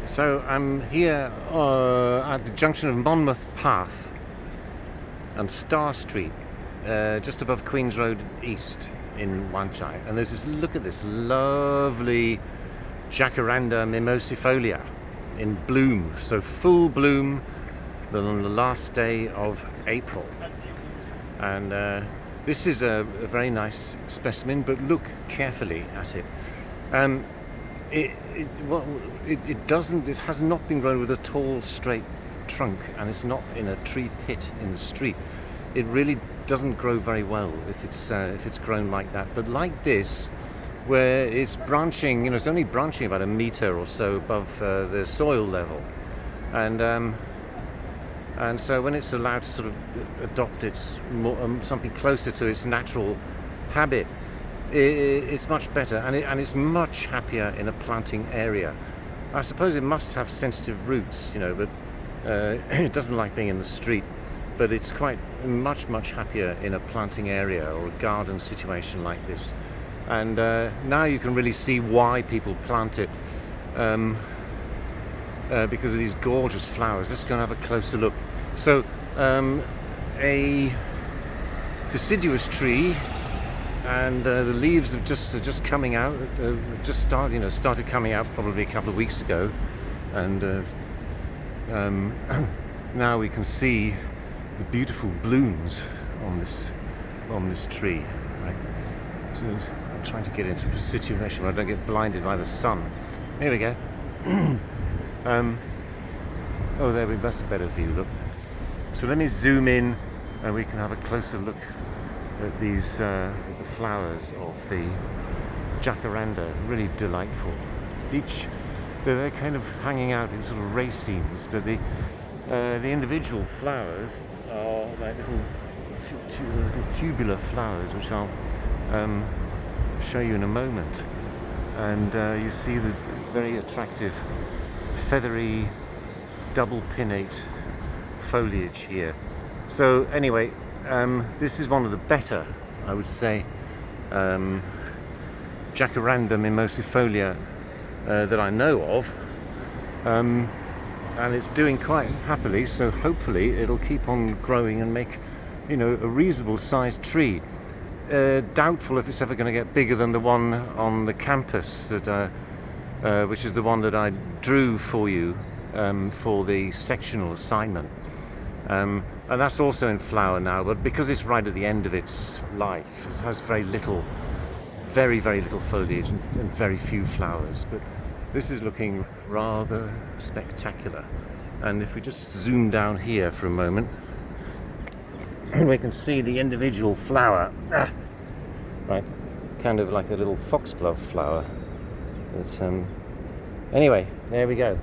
So I'm here at the junction of Monmouth Path and Star Street, just above Queen's Road East in Wanchai. And there's this, look at this lovely Jacaranda mimosifolia in bloom, so full bloom on the last day of April. And this is a very nice specimen, but look carefully at it. It has not been grown with a tall, straight trunk, and it's not in a tree pit in the street. It really doesn't grow very well if it's grown like that. But like this, where it's branching, it's only branching about a meter or so above the soil level, and so when it's allowed to sort of adopt its something closer to its natural habit, it's much better, and it's much happier in a planting area. I suppose it must have sensitive roots, but it doesn't like being in the street. But it's quite much happier in a planting area or a garden situation like this. And now you can really see why people plant it, because of these gorgeous flowers. Let's go and have a closer look. So a deciduous tree, and the leaves are just coming out. Started coming out probably a couple of weeks ago, and now we can see the beautiful blooms on this tree. Right? So I'm trying to get into a situation where I don't get blinded by the sun. Here we go. Oh, there we that's a better view. Look. So let me zoom in, and we can have a closer look at these the flowers of the Jacaranda. Really delightful. They're kind of hanging out in sort of racemes, but the individual flowers are like little tubular flowers, which I'll show you in a moment. And you see the very attractive feathery double pinnate foliage here. So anyway, this is one of the better, I would say, Jacaranda mimosifolia that I know of, and it's doing quite happily, so hopefully it'll keep on growing and make a reasonable sized tree. Doubtful if it's ever going to get bigger than the one on the campus that which is the one that I drew for you for the sectional assignment. And that's also in flower now, but because it's right at the end of its life, it has very little foliage and very few flowers. But this is looking rather spectacular. And if we just zoom down here for a moment, we can see the individual flower, right, kind of like a little foxglove flower. But anyway, there we go.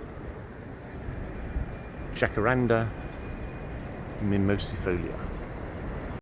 Jacaranda mimosifolia.